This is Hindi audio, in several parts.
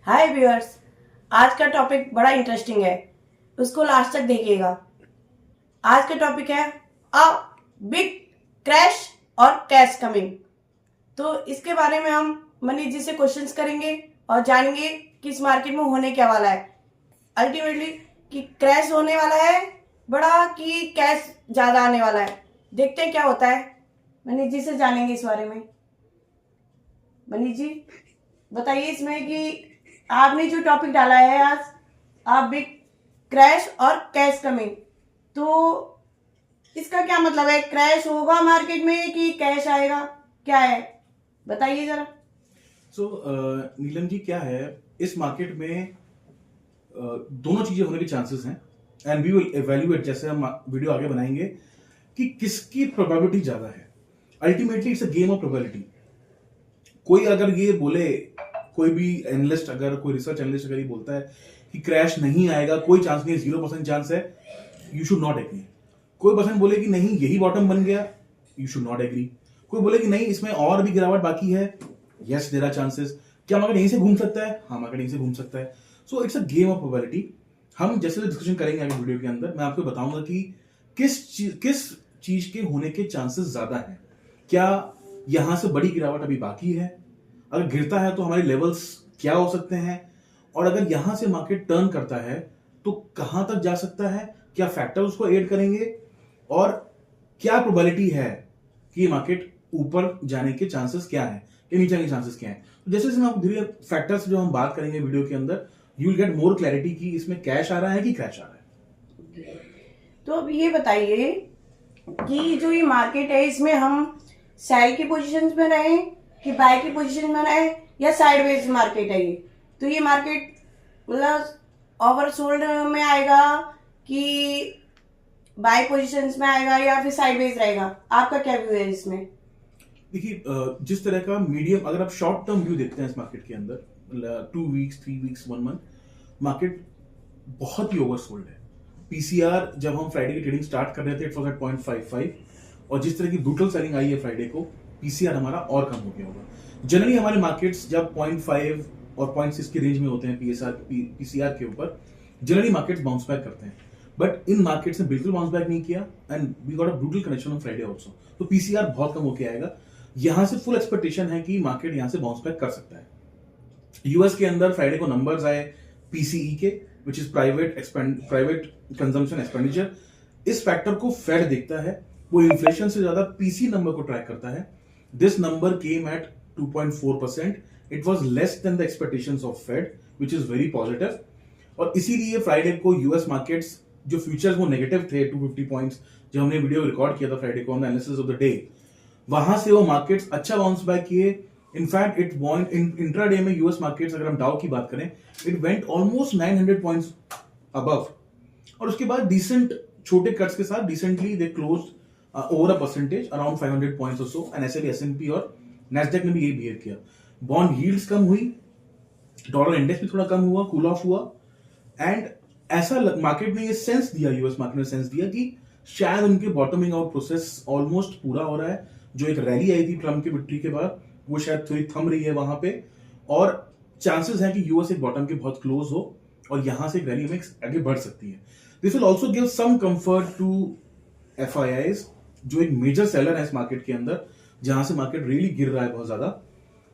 हाय व्यूअर्स, आज का टॉपिक बड़ा इंटरेस्टिंग है, उसको लास्ट तक देखिएगा। आज का टॉपिक है अ बिग क्रैश और कैश कमिंग। तो इसके बारे में हम मनीष जी से क्वेश्चंस करेंगे और जानेंगे कि इस मार्केट में होने क्या वाला है, अल्टीमेटली कि क्रैश होने वाला है बड़ा कि कैश ज्यादा आने वाला है। देखते हैं क्या होता है, मनीष जी से जानेंगे इस बारे में। मनीष जी बताइए इसमें कि आपने जो टॉपिक डाला है आज, आप बिग क्रैश और कैश कमिंग, तो इसका क्या मतलब है? क्रैश होगा मार्केट में कि कैश आएगा, क्या है बताइए जरा। नीलम जी, क्या है इस मार्केट में दोनों चीजें होने के चांसेस हैं एंड वी विल एवेल्युएट, जैसे हम वीडियो आगे बनाएंगे, कि किसकी प्रोबेबिलिटी ज्यादा है। Ultimately it's a game of probability. कोई अगर ये बोले, कोई भी एनालिस्ट, अगर कोई रिसर्च एनालिस्ट अगर ये बोलता है कि क्रैश नहीं आएगा, कोई चांस नहीं है, 0% चांस है, यू शुड नॉट एग्री। कोई पर्सन बोले कि नहीं यही बॉटम बन गया, यू शुड नॉट एग्री। कोई बोले कि नहीं इसमें और भी गिरावट बाकी है, यस देयर आर चांसेस। क्या मार्केट यहीं से घूम सकता है? हाँ, मार्केट यहीं से घूम सकता है। So it's a game of probability. हम जैसे डिस्कशन करेंगे आगे वीडियो के अंदर, मैं आपको बताऊंगा कि किस चीज के होने के चांसेस ज्यादा हैं। क्या यहां से बड़ी गिरावट अभी बाकी है? अगर गिरता है तो हमारे लेवल्स क्या हो सकते हैं? और अगर यहां से मार्केट टर्न करता है तो कहां तक जा सकता है? क्या फैक्टर उसको एड करेंगे? और क्या प्रोबेबिलिटी है कि मार्केट ऊपर जाने के चांसेस क्या है या नीचे आने के चांसेस क्या है? तो जैसे जैसे हम धीरे फैक्टर्स जो हम बात करेंगे वीडियो के अंदर, you will get more clarity कि इसमें कैश आ रहा है कि क्रैश आ रहा है। तो अब ये बताइए कि जो ये मार्केट है इसमें हम सेल की पोजीशंस में रहे कि बाय की पोजीशन में रहे या साइडवेज मार्केट है ये, तो ये मार्केट मतलब ओवरसोल्ड में आएगा कि बाय पोजीशंस में आएगा या फिर साइडवेज रहेगा? आपका क्या व्यू है इसमें? देखिए, जिस तरह का मीडियम, अगर आप शॉर्ट टर्म व्यू देखते हैं इस मार्केट के अंदर, 2 वीक्स 3 वीक्स 1 मंथ, मार्केट बहुत ही ओवरसोल्ड है। पीसीआर जब हम फ्राइडे की ट्रेडिंग स्टार्ट कर रहे थे, इट वाज एट 0.55, और जिस तरह की ब्रूटल सेलिंग आई है फ्राइडे को, पीसीआर हमारा और कम हो गया होगा। जनरली हमारे मार्केट्स जब 0.5 और 0.6 की रेंज में होते हैं पीसीआर के ऊपर, जनरली मार्केट्स बाउंस बैक करते हैं। बट इन मार्केट्स ने बिल्कुल बाउंस बैक नहीं किया and we got a brutal connection on Friday also. तो पीसीआर बहुत कम होके आएगा। यहां से फुल एक्सपेक्टेशन है कि मार्केट यहां से बाउंस बैक कर सकता है। यूएस के अंदर फ्राइडे को नंबर्स आए पीसीई के, which is private consumption expenditure. इस फैक्टर को फेड देखता है, वो इन्फ्लेशन से ज्यादा पीसी नंबर को ट्रैक करता है। This number came at 2.4%. It was less than the expectations of Fed, which is very positive. और इसीलिए फ्राइडे को यूएस मार्केट्स जो फ्यूचर्स वो नेगेटिव थे 250 पॉइंट्स, जो हमने वीडियो रिकॉर्ड किया था फ्राइडे को on the analysis of the day, वहां से वो मार्केट्स अच्छा बाउंस बैक किए। इनफैक्ट इट वॉन्ट इंट्राडे में यूएस मार्केट्स, अगर हम डाउ की बात करें, it went almost 900 points above, और उसके बाद डिसेंट छोटे कट्स के साथ decently they close over a percentage around 500 points और सो। एंड ऐसे भी एसएनपी और नैस्डैक ने भी यही बिहेव किया। बॉन्ड यील्ड्स कम हुई, डॉलर इंडेक्स भी थोड़ा कम हुआ, कूल ऑफ हुआ, एंड ऐसा मार्केट ने ये सेंस दिया, यूएस मार्केट ने सेंस दिया कि शायद उनके बॉटमिंग आउट प्रोसेस ऑलमोस्ट पूरा हो रहा है। जो एक रैली आई थी ट्रम्प की विक्ट्री के बाद, वो शायद थोड़ी थम रही है वहां पे, और चांसेस है कि यूएस एक बॉटम के बहुत क्लोज हो और यहां से एक रैली में आगे बढ़ सकती है। This will also give some comfort to FIIs, जो एक मेजर सेलर है इस मार्केट के अंदर, जहां से मार्केट रियली गिर रहा है बहुत ज्यादा।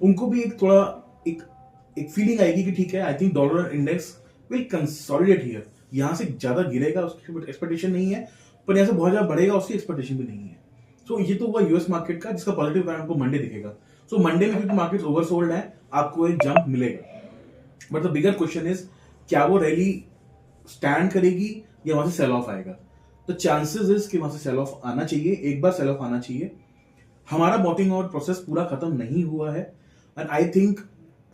उनको भी एक थोड़ा एक फीलिंग आएगी कि ठीक है, I think dollar index will consolidate here. यहां से ज्यादा गिरेगा उसकी एक्सपेक्टेशन नहीं है, पर यहां से बहुत ज्यादा बढ़ेगा उसकी एक्सपेक्टेशन भी नहीं है। सो ये तो हुआ यूएस मार्केट का, जिसका पॉजिटिव पैटर्न आपको मंडे दिखेगा। सो मंडे में क्योंकि मार्केट ओवरसोल्ड है, आपको एक जंप मिलेगा। But the bigger question is, क्या वो रैली स्टैंड करेगी या वहां से सेल ऑफ आएगा? तो चांसेस इज कि वहां से सेल ऑफ आना चाहिए, एक बार सेल ऑफ आना चाहिए। हमारा बॉटमिंग आउट प्रोसेस पूरा खत्म नहीं हुआ है एंड आई थिंक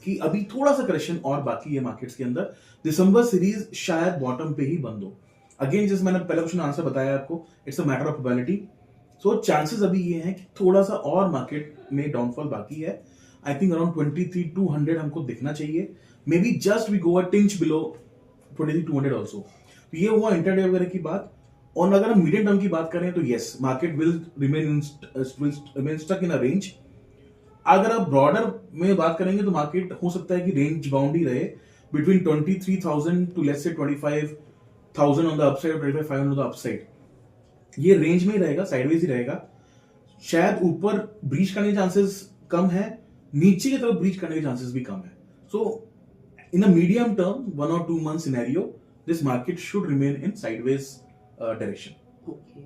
कि अभी थोड़ा सा करेक्शन और बाकी है मार्केट्स के अंदर। दिसंबर सीरीज शायद बॉटम पे ही बंद हो। अगेन, जैसे मैंने पहले क्वेश्चन आंसर बताया आपको, it's a matter of probability. So chances अभी ये हैं कि थोड़ा सा और मार्केट में डाउनफॉल बाकी है। आई थिंक अराउंड 23,200 हमको दिखना चाहिए। Maybe just we go a tinge below 23,200 also. तो ये हुआ इंटरडे वगैरह की बात। और अगर हम मीडियम टर्म की बात करें तो yes, market will remain stuck in a range. अगर आप ब्रॉडर में बात करेंगे तो मार्केट हो सकता है कि रेंज बाउंड ही रहे, between 23,000 to let's say 25,000 on the upside or 25,500 on the upside, ये रेंज में ही रहेगा, साइडवेज ही रहेगा. शायद ऊपर ब्रीच करने के चांसेस कम है, नीचे की तरफ ब्रीच करने के चांसेस भी कम है. So in a medium term 1 or 2 month scenario, this market should remain in sideways direction. Okay,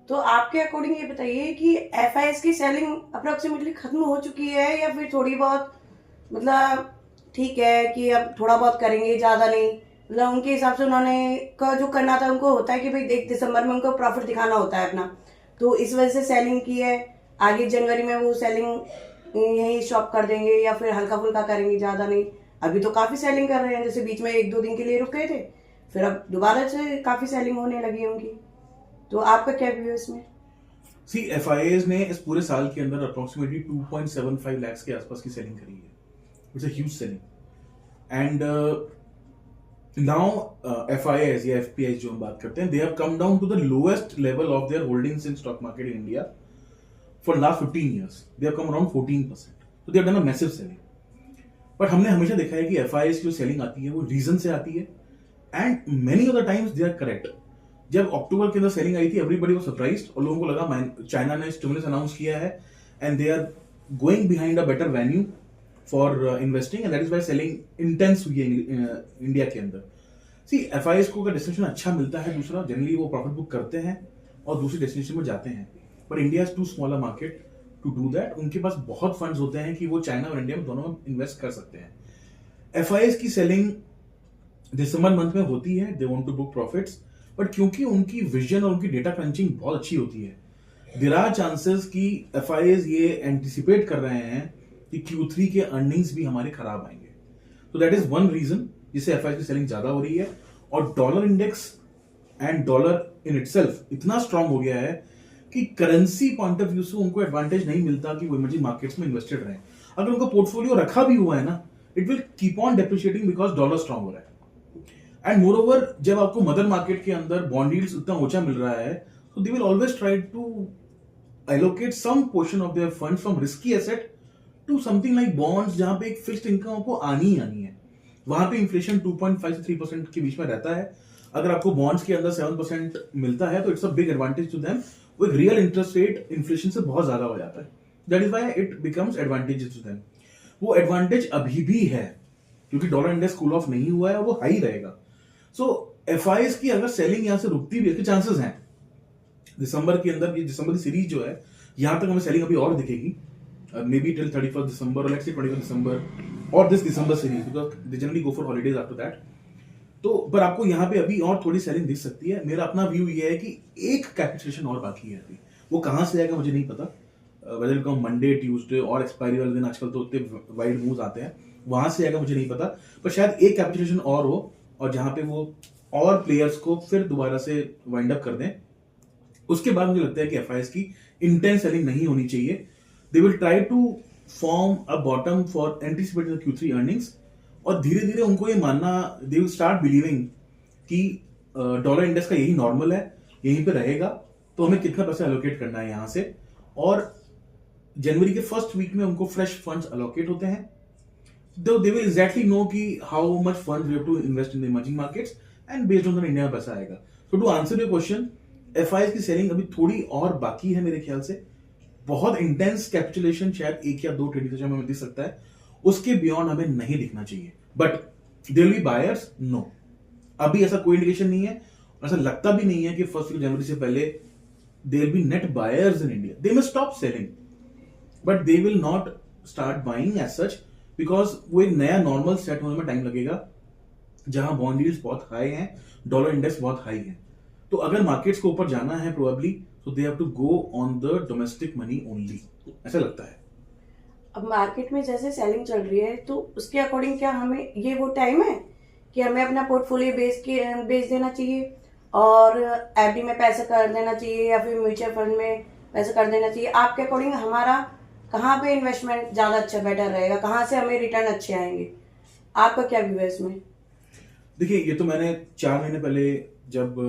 तो आपके अकॉर्डिंग ये बताइए कि एफआईएस की सेलिंग अप्रोक्सीमेटली खत्म हो चुकी है या फिर थोड़ी बहुत, मतलब ठीक है कि अब थोड़ा बहुत करेंगे, ज्यादा नहीं, मतलब उनके हिसाब से उन्होंने का जो करना था, उनको होता है कि भाई 1 दिसंबर में उनको प्रॉफिट दिखाना होता है अपना, तो इस वजह से सेलिंग की है. आगे जनवरी में वो सेलिंग यही स्टॉप कर देंगे या फिर हल्का फुल्का करेंगे, ज्यादा नहीं. अभी तो काफी सेलिंग कर रहे हैं, जैसे बीच में 1-2 दिन के लिए रुक गए थे, फिर अब दोबारा से काफी सेलिंग होने लगी है उनकी. तो आपका क्या व्यू है इसमें? सी एफआईएस ने इस पूरे साल के अंदर अप्रोक्सीमेटली 2.75 लाख के आसपास की सेलिंग करी है. It's a huge selling. And now FIs या एफपीआई जो हम बात करते हैं, they have come down to the lowest level of their holdings in stock market in India for last 15 years. They have come around 14%. So they have done a massive selling. But हमने हमेशा देखा है कि एफआईएस की जो सेलिंग आती है वो रीजन से आती है, and many of the times they are correct. जब अक्टूबर के अंदर सेलिंग आई थी, एवरीबडी वाज सरप्राइज्ड और लोगों को लगा चाइना ने स्टिमुलस अनाउंस किया है and they are going behind a better value for investing, and that is why selling intense हुई है इंडिया के अंदर. सी एफआईएस को अगर डेस्टिनेशन अच्छा मिलता है दूसरा, जनरली वो प्रॉफिट बुक करते हैं और दूसरी डेस्टिनेशन में जाते हैं. But India is too small a market to do that. उनके पास बहुत फंड्स होते हैं कि वो चाइना और इंडिया में दोनों में इन्वेस्ट कर सकते हैं. एफआईएस की सेलिंग दिसंबर मंथ में होती है, they want to book profits, but क्योंकि उनकी विजन और उनकी डेटा क्रंचिंग बहुत अच्छी होती है, देयर आर चांसेस कि एफआईएस ये एंटिसिपेट कर रहे हैं कि Q3 के अर्निंग्स भी हमारे खराब आएंगे. तो दैट इज वन रीजन जिससे एफआईएस की सेलिंग ज्यादा हो रही है. और dollar index and dollar in itself इतना स्ट्रांग हो गया है कि करेंसी पॉइंट ऑफ व्यू से उनको एडवांटेज नहीं मिलता कि वो इमर्जिंग मार्केट्स में इन्वेस्टेड रहें. अगर उनका पोर्टफोलियो रखा भी हुआ है ना, it will keep on depreciating because dollar strong हो रहा है. एंड मोर ओवर, जब आपको मदर मार्केट के अंदर बॉन्ड यील्ड्स इतना ऊंचा मिल रहा है, तो they will always try to allocate some portion of their funds from risky asset to something like bonds, जहां पे एक फिक्स्ड इनकम आपको आनी ही आनी है. वहां पे इन्फ्लेशन 2.5 से 3% के बीच में रहता है. अगर आपको बॉन्ड्स के अंदर 7% मिलता है तो it's a big advantage to them. वो एक रियल इंटरेस्ट रेट इन्फ्लेशन से बहुत ज्यादा हो जाता है. That is why it becomes advantages to them. वो एडवांटेज अभी भी है क्योंकि डॉलर इंडेक्स कूल ऑफ नहीं हुआ है और वो हाई रहेगा. सो एफआईएस की अगर सेलिंग यहां से रुकती भी, इसके चांसेस हैं दिसंबर के अंदर. ये दिसंबर की सीरीज जो है, यहां तक हमें सेलिंग अभी और दिखेगी, मे बी टिल 31st दिसंबर और लेट्स से 21st दिसंबर और this December series, because they generally go for holidays after that. तो पर आपको यहां पे अभी और थोड़ी सेलिंग दिख सकती है. मेरा अपना व्यू ये है कि एक कैपिटुलेशन और बाकी है अभी. वो कहां से आएगा मुझे नहीं पता, whether it come Monday, Tuesday और एक्सपायरी वाले दिन. आजकल तो उतने वाइड मूव्स आते हैं, वहां से आएगा मुझे नहीं पता. पर शायद एक कैपिटुलेशन और हो और जहां पे वो और प्लेयर्स को फिर दोबारा से वाइंड अप कर दें. उसके बाद मुझे लगता है कि एफआईएस की इंटेंस सेलिंग नहीं होनी चाहिए. They will try to form a bottom for anticipating the Q3 earnings, और धीरे धीरे उनको ये मानना, दे विल स्टार्ट बिलीविंग कि डॉलर इंडेक्स का यही नॉर्मल है, यहीं पे रहेगा, तो हमें कितना पैसा एलोकेट करना है यहां से. और जनवरी के फर्स्ट वीक में उनको फ्रेश फंड्स एलोकेट होते हैं. दे विल एग्जैक्टली नो कि how much fund we have to invest in the emerging markets, and based on the India में पैसा आएगा. So to answer your question, FIs की सेलिंग अभी थोड़ी और बाकी है मेरे ख्याल से. बहुत इंटेंस कैपिटुलेशन शायद 1 या 2 ट्रेडिंग सेशन में दिख सकता है, उसके बियॉन्ड हमें नहीं दिखना चाहिए. But there will be buyers, no, अभी ऐसा कोई इंडिकेशन नहीं है. ऐसा लगता भी नहीं है कि 1 जनवरी से पहले there will be net buyers in India. They may stop selling but they will not start buying as such, because वो एक नया नॉर्मल सेट होने में टाइम लगेगा जहां बॉन्ड यील्ड्स बहुत हाई हैं, डॉलर इंडेक्स बहुत हाई है. तो अगर मार्केट्स को ऊपर जाना है probably, so they have to go on the domestic money only, ऐसा लगता है. अब मार्केट में जैसे सेलिंग चल रही है, तो उसके अकॉर्डिंग क्या हमें ये वो टाइम है कि हमें अपना पोर्टफोलियो बेच देना चाहिए और एफडी में पैसा कर देना चाहिए या फिर म्यूचुअल फंड में पैसा कर देना चाहिए? आपके अकॉर्डिंग हमारा कहाँ पे इन्वेस्टमेंट ज्यादा अच्छा बेटर रहेगा, कहाँ से हमें रिटर्न अच्छे आएंगे? आपका क्या व्यू है इसमें? देखिए, ये तो मैंने 4 महीने पहले जब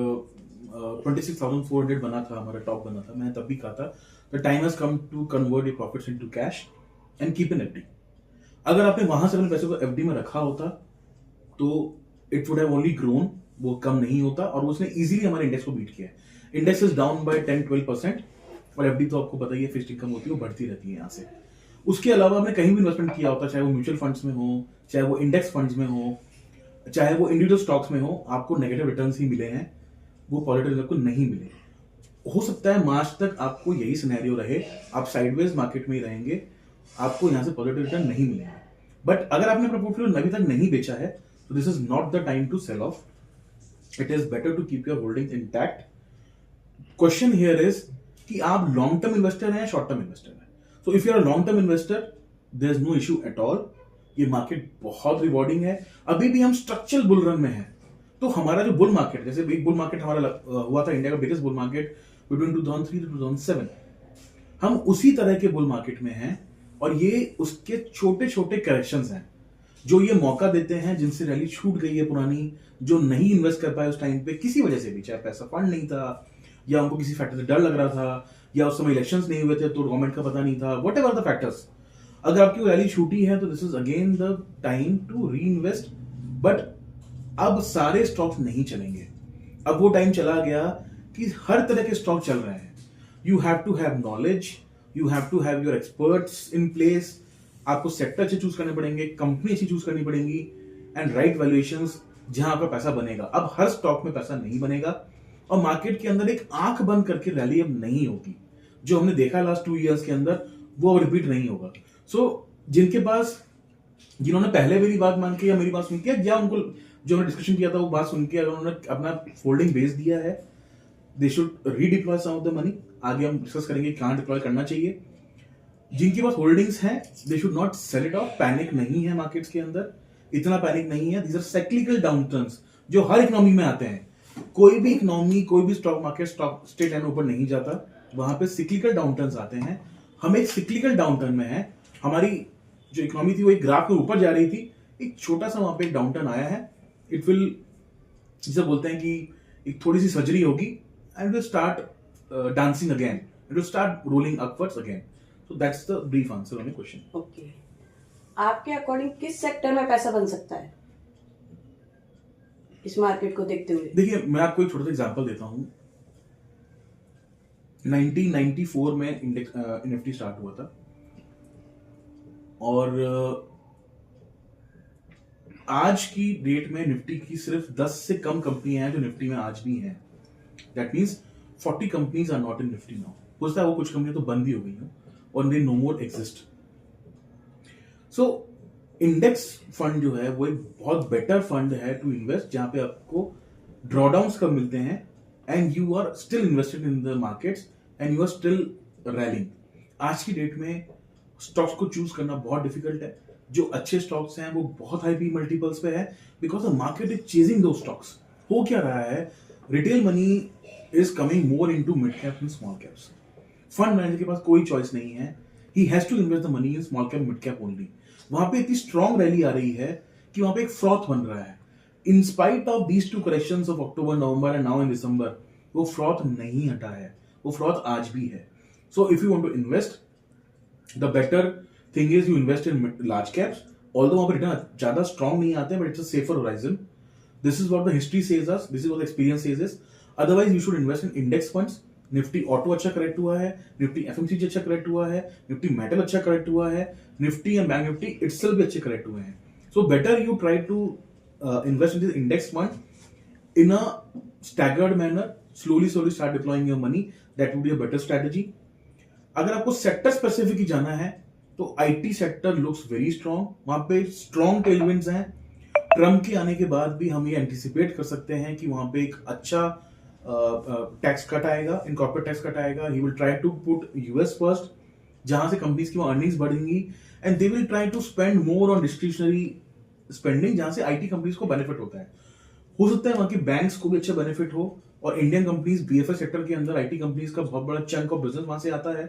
26,400 बना था, हमारा टॉप बना था, मैंने तब भी कहा था the time has come to convert your profits into cash and keep in FD. अगर आपने वहां से अपने पैसे को एफडी में रखा होता तो it would have only grown, वो कम नहीं होता, और उसने इजीली हमारे इंडेक्स को बीट किया है। इंडेक्स इज डाउन बाय 10-12%, और एफडी तो आपको पता ही है फिक्स्ड इनकम होती है, वो बढ़ती रहती है यहाँ से। उसके अलावा हमने कहीं भी इन्वेस्टमेंट किया होता, चाहे वो म्यूचुअल फंड्स में हो, चाहे वो इंडेक्स फंड्स में हो, चाहे वो इंडिविजुअल स्टॉक्स में हो, आपको नेगेटिव रिटर्न्स ही मिले हैं, वो पॉजिटिव रिटर्न को नहीं मिले। हो सकता है मार्च तक आपको यही सिनेरियो रहे, आप साइडवेज मार्केट में ही रहेंगे, आपको यहाँ से पॉजिटिव रिटर्न नहीं मिलेंगे। बट अगर आपने अपना पोर्टफोलियो अभी तक नहीं बेचा है, तो this is not the time to sell off, it is better to keep your holding intact. Question here is कि आप लॉन्ग टर्म इन्वेस्टर हैं या शॉर्ट टर्म इन्वेस्टर हैं। So if you are long term investor, there is no issue at all, ये मार्केट बहुत रिवॉर्डिंग है, अभी भी हम स्ट्रक्चरल बुल रन में हैं। तो हमारा जो बुल मार्केट, जैसे एक बुल मार्केट हमारा हुआ था, इंडिया का biggest bull market between 2003 to 2007, हम उसी तरह के बुल मार्केट में हैं, और ये उसके छोटे छोटे करेक्शंस हैं जो ये मौका देते हैं, जिनसे रैली छूट गई है पुरानी, जो नहीं इन्वेस्ट कर पाए उस टाइम पे किसी वजह से भी, चाहे पैसा फंड नहीं था, या उनको किसी फैक्टर से डर लग रहा था, या उस समय इलेक्शंस नहीं हुए थे तो गवर्नमेंट का पता नहीं था, वट एवर द फैक्टर्स। अगर आपकी रैली छूटी है तो this is again the time to reinvest. But अब सारे स्टॉक्स नहीं चलेंगे, अब वो टाइम चला गया कि हर तरह के स्टॉक चल रहे हैं। You have to have knowledge, you have to have your experts in place, आपको सेक्टर अच्छे चूज करने पड़ेंगे, कंपनी अच्छी चूज करनी पड़ेगी, एंड राइट वैल्यूएशंस जहां आपका पैसा बनेगा। अब हर स्टॉक में पैसा नहीं बनेगा, और मार्केट के अंदर एक आंख बंद करके रैली अब नहीं होगी। जो हमने देखा लास्ट 2 इयर्स के अंदर, वो अब रिपीट नहीं होगा। सो जिनके पास, जिन्होंने पहले मेरी बात मान के या मेरी बात सुन के, या उनको जो हमने डिस्कशन किया था वो बात सुन के अगर उन्होंने अपना होल्डिंग बेच दिया है, they should redeploy some of the money. आगे हम डिस्कस करेंगे कहां डिप्लॉय करना चाहिए। जिनके पास होल्डिंग्स हैं, they should not sell it off. Panic नहीं है मार्केट्स के अंदर, इतना पैनिक नहीं है। दीज आर साइक्लिकल डाउनटर्न्स जो हर इकोनॉमी में आते हैं। कोई भी इकोनॉमी, कोई भी stock market stock straight line ऊपर नहीं जाता, वहां पे सिक्लिकल डाउनटर्न्स आते हैं। हम एक सिक्लिकल डाउनटर्न में है। हमारी जो इकोनॉमी थी वो एक ग्राफ में ऊपर जा रही थी, एक छोटा सा वहां पे एक डाउनटर्न आया है। इट विल, जिसे बोलते हैं कि एक थोड़ी सी सर्जरी होगी, and will start dancing again, it will start rolling upwards again. So that's the brief answer on your question. Okay, आपके अकॉर्डिंग किस सेक्टर में पैसा बन सकता है इस मार्केट को देखते हुए? देखिए, मैं आपको एक छोटा सा एग्जांपल देता हूं। 1994 में निफ्टी स्टार्ट हुआ था, और आज की डेट में निफ्टी की सिर्फ 10 से कम कंपनियां हैं जो निफ्टी में आज भी हैं। That means 40 companies are not in Nifty now. हो सकता है वो कुछ कंपनियां तो बंद भी हो गई हैं और they no more exist. So index fund जो है वो एक बहुत बेटर फंड है टू इन्वेस्ट, जहां पे आपको ड्रॉडाउन्स कब मिलते हैं, and you are still invested in the markets, and you are still rallying. आज की डेट में स्टॉक्स को चूज करना बहुत डिफिकल्ट है। जो अच्छे स्टॉक्स हैं वो बहुत हाई पी मल्टीपल्स पे है, because the market is chasing those stocks. हो क्या रहा है, retail money is coming more into mid cap and small caps. Fund manager के पास कोई चॉइस नहीं है, he has to invest the money in small cap mid cap only. वहां पे इतनी स्ट्रॉन्ग रैली आ रही है कि वहां पे एक फ्रॉथ बन रहा है। In spite of these two corrections of October, November and now in December, वो फ्रॉथ नहीं हटा है, वो फ्रॉथ आज भी है। So if you want to invest, the better thing is you invest in large caps, although वहां पर रिटर्न ज्यादा स्ट्रॉन्ग नहीं आते हैं, but it's a safer horizon. This is what the history says us, this is what the experience says us. Otherwise you should invest in index funds. Nifty auto अच्छा करेक्ट हुआ है, निफ्टी एफएमसीजी अच्छा करेक्ट हुआ है, निफ्टी मेटल अच्छा करेक्ट हुआ है, Nifty and bank Nifty itself भी अच्छे करेक्ट हुए हैं. So better you try to invest in this index fund in a staggered manner, slowly start deploying your money. That would be a better strategy. अगर आपको सेक्टर स्पेसिफिक ही जाना है तो IT sector looks very strong, वहां पे स्ट्रॉन्ग टेलविंड्स हैं. ट्रम्प के आने के बाद भी हम ये एंटिसिपेट कर सकते हैं कि वहां पे एक अच्छा टैक्स कट आएगा, इनकॉर्पोरेट टैक्स कट आएगा. He will try to put US first, जहां से कंपनीज की अर्निंग्स बढ़ेंगी, and they will try to spend more on discretionary spending, जहां से आईटी कंपनीज को बेनिफिट होता है. हो सकता है वहां की बैंक्स को भी अच्छा बेनिफिट हो, और इंडियन कंपनीज बीएफएस सेक्टर के अंदर आईटी कंपनीज का बहुत बड़ा चंक ऑफ बिजनेस वहां से आता है.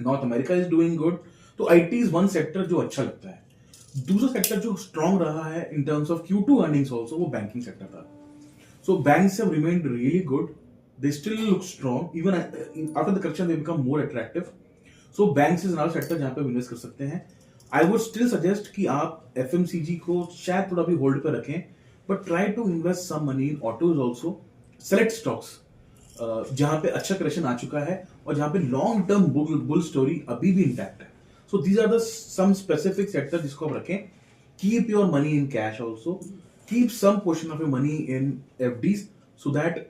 North America is doing good. तो आईटी इज वन सेक्टर जो अच्छा लगता है. दूसरा सेक्टर जो स्ट्रॉन्ग रहा है in terms of Q2 earnings also, वो बैंकिंग सेक्टर था. So banks have remained really good. They still look strong even after the correction. They become more attractive. So banks is another sector जहां पे इन्वेस्ट कर सकते हैं. आई वुड स्टिल सजेस्ट कि आप एफएमसीजी को शायद थोड़ा भी होल्ड पे रखें, but try to invest some money in autos also, select stocks जहां पे अच्छा करेक्शन आ चुका है और जहां पे लॉन्ग टर्म बुल स्टोरी अभी भी इंटैक्ट है. So these are the some specific sector जिसको आप रखें. Keep your money in cash also, keep some portion of your money in FDs, so that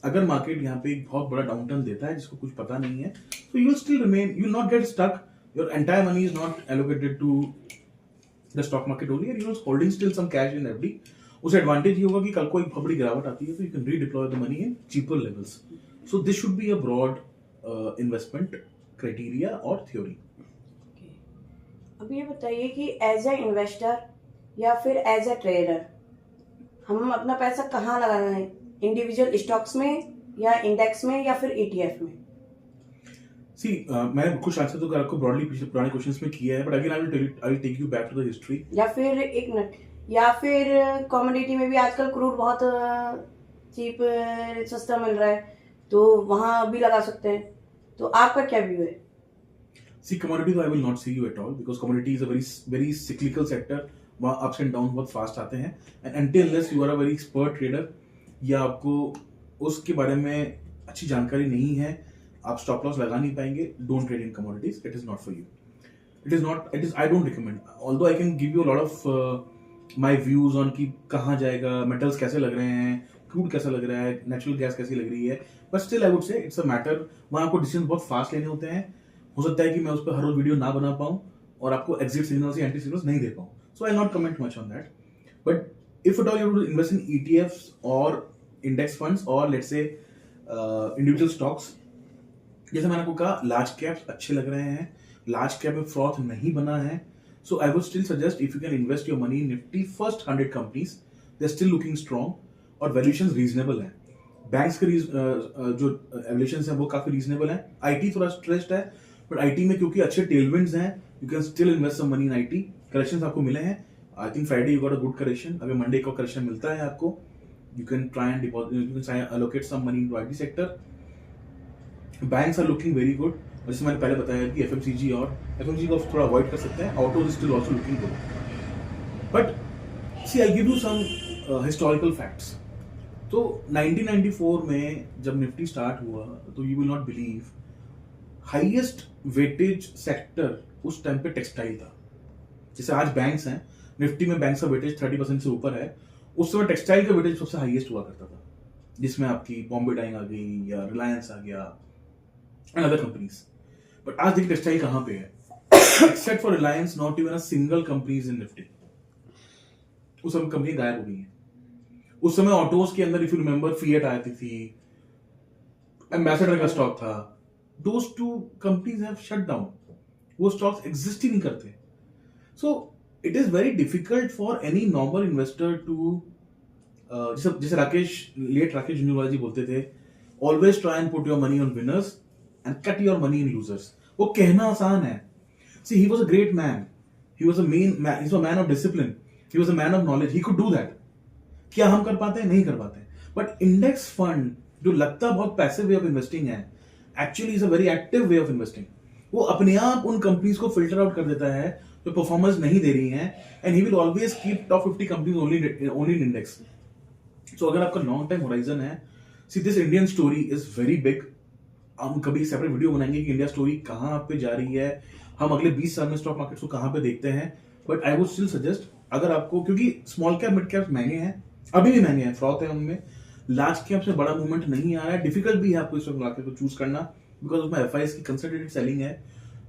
अगर मार्केट यहाँ पे एक बहुत बड़ा डाउनटर्न देता है जिसको कुछ पता नहीं है, so you will still remain, you will not get stuck. Your entire money is not allocated to the stock market only, and you're holding still some cash in FD. उससे एडवांटेज ये होगा कि कल को एक बहुत बड़ी गिरावट आती है तो you can redeploy the money in cheaper levels. So this should be a broad investment criteria और थ्योरी. अब ये बताइए कि एज ए इन्वेस्टर या फिर एज ए ट्रेडर हम अपना पैसा कहाँ लगाना है, इंडिविजुअल स्टॉक्स में या इंडेक्स में या फिर ईटीएफ में? सी मैंने कुछ आंसर तो आपको ब्रॉडली पिछले पुराने क्वेश्चंस में किया है, but again I will take you back to the history. या फिर एक मिनट, या फिर कमोडिटी में भी आजकल क्रूड बहुत चीप सस्ता मिल रहा है तो वहाँ भी लगा सकते हैं, तो आपका क्या व्यू है? See, commodities I will not see you at all because commodity is a very cyclical sector. वहाँ ups and downs बहुत fast आते हैं, and until unless you are a very expert trader या आपको उसके बारे में अच्छी जानकारी नहीं है, आप स्टॉप लॉस लगा नहीं पाएंगे. Don't trade in commodities, it is not for you. It is I don't recommend. Although I can give you a lot of my views on कि कहाँ जाएगा, मेटल्स कैसे लग रहे हैं, क्रूड कैसा लग रहा है, नेचुरल गैस कैसी लग रही है, but still I would say it's a matter. वहाँ आपको डिसीजन बहुत फास्ट लेने होते हैं. हो सकता है कि मैं उस पर हर रोज वीडियो ना बना पाऊं और आपको एग्जिट सिग्नल्स या एंटी सिग्नल्स नहीं दे पाऊं, so I not comment much on that. But if at all you to invest in ETFs और इंडेक्स फंड्स और लेट्स से इंडिविजुअल स्टॉक्स, जैसे मैंने आपको कहा लार्ज कैप्स अच्छे लग रहे हैं, लार्ज कैप में फ्रॉथ नहीं बना है, so I would still suggest if you can invest your money in Nifty first 100 companies, they are still looking strong और वैल्यूएशंस रीजनेबल है. बैंक्स के जो वैल्यूएशंस हैं वो काफी रीजनेबल है. आईटी थोड़ा स्ट्रेस्ड है, बट आईटी में क्योंकि अच्छे टेलविंड्स हैं, you can still invest some money in IT. Corrections आपको मिले हैं. I think Friday you got a good correction. अगर मंडे को करेक्शन मिलता है आपको, you can try and deposit, you can try allocate some money into IT sector. Banks are looking very good. जैसे मैंने पहले बताया कि एफएमसीजी को थोड़ा अवॉइड कर सकते हैं. Auto is still also looking good. But see I give you some historical facts. तो 1994 में जब निफ्टी स्टार्ट हुआ तो you will not believe, highest weightage sector उस टाइम पे टेक्सटाइल था. जैसे आज बैंक्स हैं, निफ्टी में बैंक्स का वेटेज 30% से ऊपर है, उस समय टेक्सटाइल का वेटेज सबसे हाईएस्ट हुआ करता था, जिसमें आपकी बॉम्बे डाइंग आ गई या रिलायंस आ गया एंड अदर कंपनीज. बट आज देखिए टेक्सटाइल कहाँ पे है. Except for Reliance, not even a single companies in Nifty. उस समय कंपनी गायब हो गई है. उस समय ऑटोज के अंदर इफ यू रिमेंबर फिएट आती थी, एम्बेसडर का स्टॉक था. Those two companies have shut down. वो स्टॉक्स एग्जिस्ट ही नहीं करते. So it is very difficult for any normal investor to, जैसे राकेश झुंझुनवाला जी बोलते थे, always try and put your money on winners and cut your money in losers. वो कहना आसान है. See he was a great man, he was a man of discipline, he was a man of knowledge, he could do that. क्या हम कर पाते हैं? नहीं कर पाते. बट इंडेक्स फंड जो लगता बहुत पैसिव वे ऑफ इन्वेस्टिंग है, actually is a very active way of investing. वो अपने आप उन कंपनीज को फिल्टर आउट कर देता है जो परफॉर्मेंस नहीं दे रही हैं, and he will always keep top 50 companies only in index. So अगर आपका लॉन्ग टाइम होराइजन है, see this Indian story is very big. हम कभी सेपरेट वीडियो बनाएंगे कि इंडिया स्टोरी कहाँ पे जा रही है, हम अगले 20 साल में स्टॉक मार्केट को कहाँ पे देखते हैं. But I would still suggest, अगर आपको, क्योंकि स्मॉल कैप मिड कैप महंगे हैं, अभी भी महंगे हैं, फ्रॉथ है उनमें, लार्ज कैप से बड़ा मूवमेंट नहीं आ रहा है, डिफिकल्ट भी है आपको इस वक्त मार्केट को चूज करना बिकॉज उसमें एफआईएस की कंसंट्रेटेड सेलिंग है.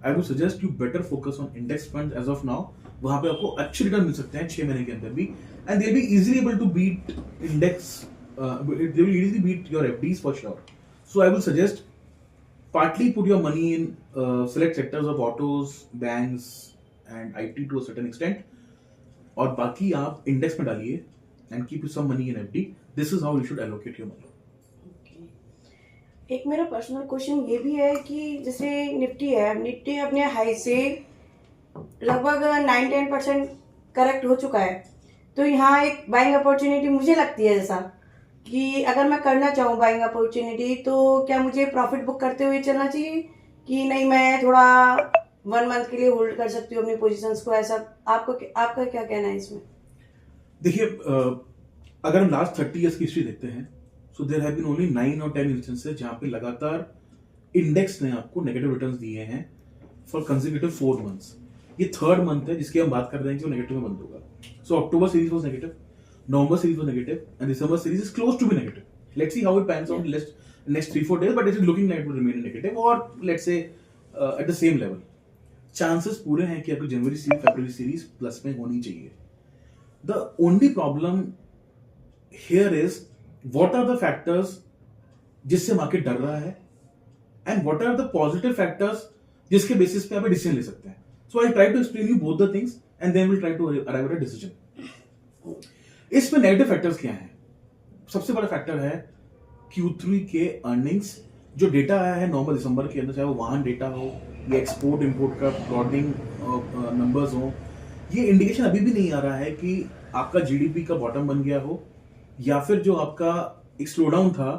I would suggest you better focus on index fund as of now. वहां पे आपको अच्छे रिटर्न मिल सकते हैं 6 महीने के अंदर भी, and they will be easily able to beat index, they will easily beat your FDs for sure. So I will suggest partly put your money in select sectors of autos, banks and IT to a certain extent, और बाकी आप इंडेक्स में डालिए and keep some money in FD. This is how you should allocate your money. एक मेरा पर्सनल क्वेश्चन ये भी है कि जैसे निफ्टी अपने हाई से लगभग 9-10% करेक्ट हो चुका है, तो यहाँ एक बाइंग अपॉर्चुनिटी मुझे लगती है जैसा कि अगर मैं करना चाहूँ बाइंग अपॉर्चुनिटी, तो क्या मुझे प्रॉफिट बुक करते हुए चलना चाहिए कि नहीं, मैं थोड़ा 1 मंथ के लिए होल्ड कर सकती हो अपनी पोजीशंस को, ऐसा आपका क्या कहना है इसमें? देखिए, अगर हम लास्ट 30 इयर्स की हिस्ट्री देखते हैं, so there have been only 9 और 10 इंस्टेंसेस जहां पे लगातार इंडेक्स ने आपको नेगेटिव रिटर्न्स दिए हैं फॉर कंसेक्यूटिव 4 मंथ्स। ये थर्ड मंथ है जिसकी हम बात कर रहे हैं कि वो नेगेटिव में बंद होगा। So October series was negative, November series was negative and December series is close to be negative. Let's see how it pans out next 3-4 days, but it is looking like it will remain negative or let's say at the same level. Chances पूरे हैं कि आपकी जनवरी सीरीज फरवरी सीरीज प्लस में होनी चाहिए। The only problem here is what are the factors जिससे मार्केट डर रहा है and what are the positive factors जिसके बेसिस पे आप डिसीजन ले सकते हैं। So I try to explain you both the things and then we'll try to arrive at a decision. इसमें नेगेटिव फैक्टर्स क्या हैं? सबसे बड़ा फैक्टर है Q3 के अर्निंग्स। जो डेटा आया है नवंबर दिसंबर के अंदर, चाहे वो वाहन डेटा हो या एक्सपोर्ट इंपोर्ट का ब्रॉडनिंग नंबर्स हो, ये इंडिकेशन अभी भी नहीं आ रहा है कि आपका जीडीपी का बॉटम बन गया हो या फिर जो आपका एक स्लो डाउन था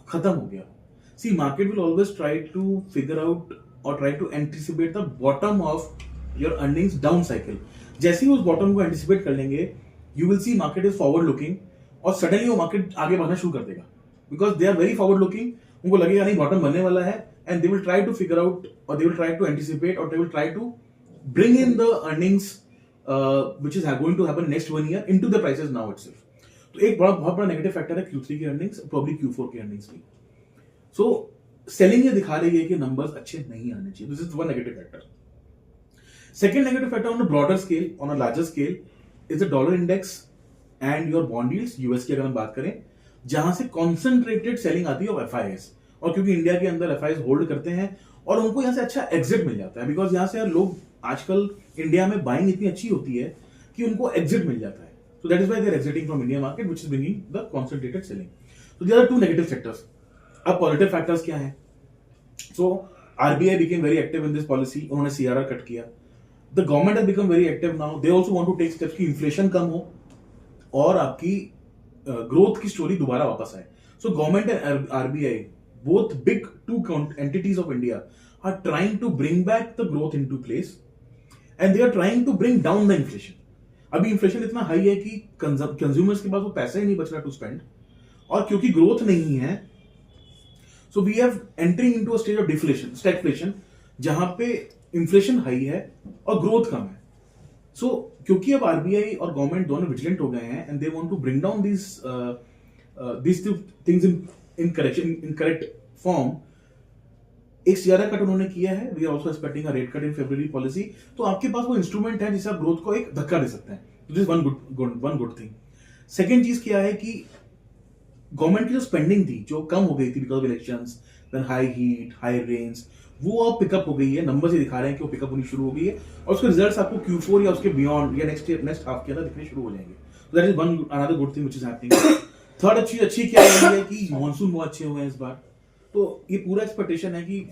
खत्म हो गया हो। See market will always try to figure out और try to anticipate the bottom of your earnings down cycle. जैसे ही उस बॉटम को एंटिसिपेट कर लेंगे, you will see market is forward looking और सडनली वो मार्केट आगे बढ़ना शुरू कर देगा because they are very forward looking. उनको लगेगा नहीं बॉटम बनने वाला है and they will try to figure out और they will try to anticipate और they will try to bring in the earnings which is going to happen next 1 year into the prices now itself. तो एक बहुत बड़ा नेगेटिव फैक्टर है Q3 की अर्निंग्स, प्रोबब्ली Q4 की अर्निंग्स भी। सो सेलिंग ये दिखा रही है कि नंबर्स अच्छे नहीं आने चाहिए। This is one negative factor. Second negative factor on a broader scale, on a larger scale is the dollar index and your bond yields. US की अगर हम बात करें, जहां से कॉन्सेंट्रेटेड सेलिंग आती है ऑफ एफआईएस, और क्योंकि इंडिया के अंदर एफआईएस होल्ड करते हैं और उनको यहां से अच्छा एग्जिट मिल जाता है बिकॉज यहां से यार लोग आजकल इंडिया में बाइंग इतनी अच्छी होती है कि उनको एग्जिट मिल जाता है। So that is why they are exiting from India market which is bringing the concentrated selling. So there are two negative factors. अब पॉजिटिव फैक्टर्स क्या है? So RBI became very active in this policy. उन्होंने सीआरआर कट किया। The government has become very active now. They also want to take steps कि इन्फ्लेशन कम हो और आपकी ग्रोथ की स्टोरी दोबारा वापस आए। So government and RBI, both big two entities of India, are trying to bring back the growth into place and they are trying to bring down the inflation. अभी इन्फ्लेशन इतना हाई है कि कंज्यूमर्स के पास वो पैसा ही नहीं बच रहा टू स्पेंड, और क्योंकि ग्रोथ नहीं है, so we have entering into a stage of deflation, stagflation, जहां पे इन्फ्लेशन हाई है और ग्रोथ कम है। सो क्योंकि अब आरबीआई और गवर्नमेंट दोनों विजिलेंट हो गए हैं and they want to bring down these two things in correct form, एक सीआरआर कट उन्होंने किया है। We are also expecting a rate cut in February policy. तो आपके पास वो इंस्ट्रूमेंट है जिससे आप ग्रोथ को एक धक्का दे सकते हैं। This is one good thing. Second चीज क्या है कि गवर्नमेंट की जो स्पेंडिंग थी, जो कम हो गई थी because of elections, then high heat, high rains, वो अब पिकअप हो गई है। नंबर्स ही दिखा रहे हैं कि वो पिकअप होनी शुरू हो गई है और उसके रिजल्ट्स आपको Q4 या उसके बियॉन्ड या नेक्स्ट हाफ के अंदर दिखने शुरू हो जाएंगे। सो that is one another good thing which is happening. Third अच्छी क्या है कि मॉनसून बहुत अच्छे हुए हैं इस बार। तो ये पूरा एक्सपेक्टेशन है कि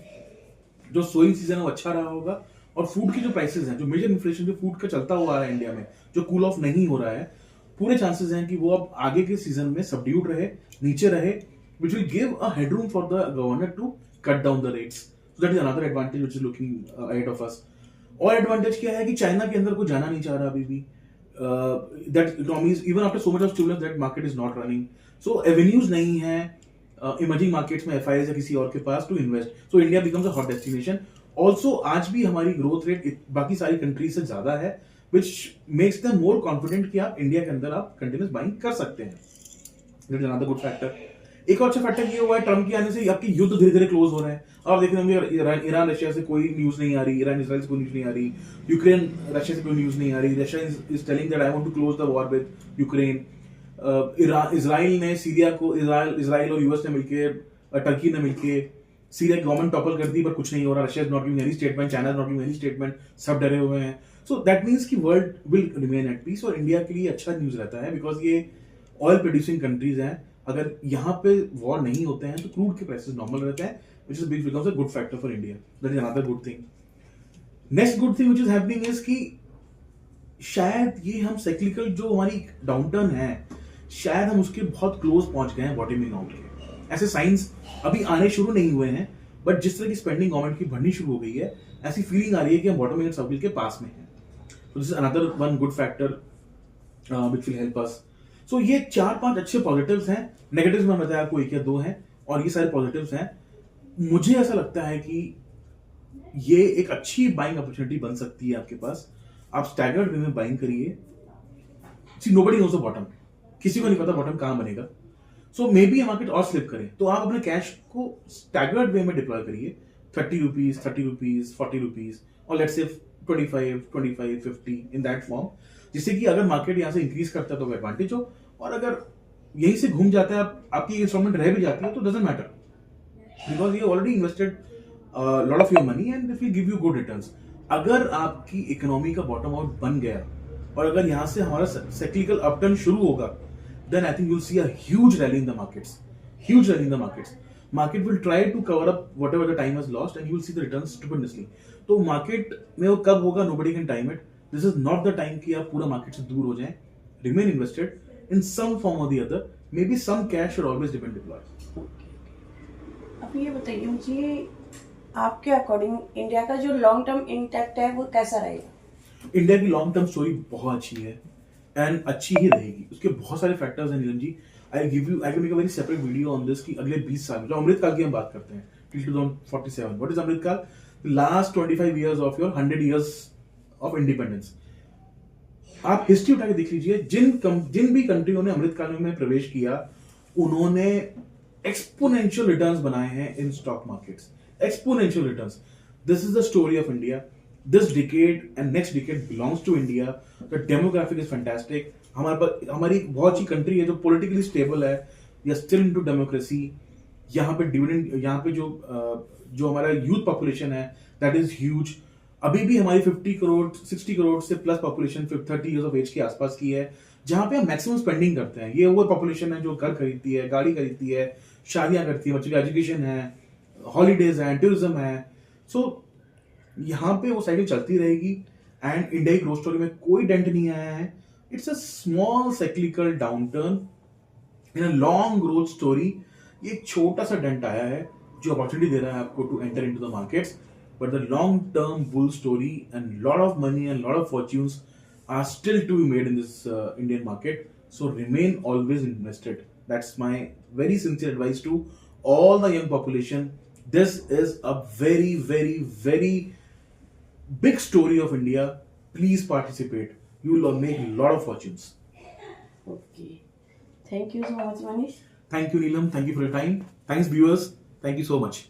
जो सोइंग सीजन है वो अच्छा रहा होगा और फूड की जो प्राइसेस हैं, जो मेजर इन्फ्लेशन जो फूड का चलता हुआ है इंडिया में, जो कूल ऑफ नहीं हो रहा है, पूरे चांसेस हैं कि वो अब आगे के सीजन में सबड्यूड रहे, नीचे रहे, which will give a headroom for the governor to cut down the rates. So that is another advantage which is looking ahead of us. और एडवांटेज क्या है कि चाइना के अंदर कोई जाना नहीं चाह रहा अभी भी। That economy is even after so much of stimulus that market is not running. So avenues नहीं है इमर्जिंग मार्केट्स में एफआईएस या किसी और के पास to invest. So India becomes a hot destination. Also आज भी हमारी ग्रोथ रेट बाकी सारी कंट्रीज से ज्यादा है, which makes them more confident कि आप इंडिया के अंदर आप कंटिन्यूस बाइंग कर सकते हैं। That is another good factor. एक और अच्छा फैक्टर ये हुआ है ट्रम्प के आने से आपकी युद्ध धीरे धीरे क्लोज हो रहे हैं। आप देख रहे होंगे ईरान रशिया से कोई न्यूज नहीं आ रही, ईरान इसराइल से कोई न्यूज नहीं आ रही, यूक्रेन रशिया से कोई न्यूज नहीं आ रही। Russia is telling that I want to close the war with Ukraine. Israel ने सीरिया को, इजराइल और यूएस ने मिलकर, टर्की ने मिलकर सीरिया की गवर्नमेंट टॉपल कर दी, पर कुछ नहीं हो रहा। Russia is not giving any statement, China is not giving any statement, सब डरे हुए हैं। सो दैट मीन्स कि world will remain at peace और इंडिया के लिए अच्छा न्यूज रहता है बिकॉज ये ऑयल प्रोड्यूसिंग कंट्रीज हैं। अगर यहाँ पे वॉर नहीं होते हैं तो क्रूड के प्राइसेस नॉर्मल रहते हैं, which is becomes a good factor for India. That is another good thing. Next good thing which is happening is कि शायद ये हम साइक्लिकल जो हमारी डाउनटर्न है, शायद हम उसके बहुत क्लोज पहुंच गए हैं बॉटमिंग आउट के। ऐसे साइंस अभी आने शुरू नहीं हुए हैं, बट जिस तरह की स्पेंडिंग गवर्नमेंट की बढ़नी शुरू हो गई है, ऐसी फीलिंग आ रही है कि हम बॉटम एंड सर्किल के पास में हैं। तो this is another one good factor which will help us. So ये 4-5 अच्छे पॉजिटिव्स हैं। नेगेटिव्स में बताया आपको 1 या 2 हैं, और ये सारे पॉजिटिव्स हैं। मुझे ऐसा लगता है कि ये एक अच्छी बाइंग अपॉर्चुनिटी बन सकती है आपके पास। आप स्टैगर्ड वे में बाइंग करिए। सी नोबडी नोज द बॉटम, किसी को नहीं पता बॉटम कहां बनेगा। सो मे बी मार्केट और स्लिप करे, तो आप अपने कैश को स्टैगर्ड वे में डिप्लॉय करिए। 30 रुपीज, 30 रुपीज, 40 रुपीज, और लेट्स से 25, 25, 50 इन दैट फॉर्म, जिससे कि अगर मार्केट यहां से इंक्रीज करता है तो एडवांटेज हो, और अगर यहीं से घूम जाता है, आपकी इंस्टॉलमेंट रह भी जाती है, तो doesn't matter, because you already invested lot of your money and it will give you good returns. अगर आपकी इकोनॉमी का बॉटम आउट बन गया, और अगर यहां से हमारा साइक्लिकल अपटर्न शुरू होगा, then I think you'll see a huge rally in the markets. Huge rally in the markets. Market will try to cover up whatever the time has lost, and you'll see the returns stupendously. तो market में वो कब होगा, nobody can time it. This is not the time कि आप पूरा market से दूर हो जाएं. Remain invested in some form or the other. Maybe some cash should always depend deployed. अब ये बताइए मुझे, आपके अकॉर्डिंग इंडिया का जो लॉन्ग टर्म इंटैक्ट है वो कैसा रहेगा? इंडिया की लॉन्ग टर्म स्टोरी बहुत अच्छी है, एंड अच्छी ही रहेगी। उसके बहुत सारे फैक्टर्स हैं Neelam ji. I can make a very separate video on this कि अगले 20 साल जो अमृतकाल की हम बात करते हैं, till 2047, what is Amritkaal? Last 25 years of your 100 years of independence. आप हिस्ट्री उठा के देख लीजिए, जिन भी कंट्रियों ने अमृतकाल में प्रवेश किया, उन्होंने एक्सपोनेंशियल रिटर्न्स बनाए हैं in stock markets. Exponential returns. This is the story of India. This decade and next decade belongs to India. The demographic is fantastic. हमारी एक बहुत अच्छी कंट्री है जो politically stable है, या still into democracy. यहाँ पे डिविडेंड, यहाँ पे जो हमारा यूथ पॉपुलेशन है, that is huge. अभी भी हमारी 50 करोड़ 60 करोड़ से plus population 30 years of age के आसपास की है, जहाँ पे हम मैक्सिमम स्पेंडिंग करते हैं। ये वो पॉपुलेशन है जो घर खरीदती है, गाड़ी खरीदती है, शादियां करती है, बच्चों की एजुकेशन है, हॉलीडेज है, टूरिज्म है। सो यहां पे वो साइकिल चलती रहेगी, एंड इंडिया की ग्रोथ स्टोरी में कोई डेंट नहीं आया है। It's a small cyclical downturn in a long growth story. ये एक छोटा सा डेंट आया है जो अपॉर्चुनिटी दे रहा है आपको to enter into the markets, but the long term bull story and lot of money and lot of fortunes are still to be made in this Indian market. So remain always invested. That's my very sincere advice to all the young population. This is a very, very, very big story of India. Please participate. You will make a lot of fortunes. Okay. Thank you so much, Manish. Thank you, Neelam. Thank you for your time. Thanks, viewers. Thank you so much.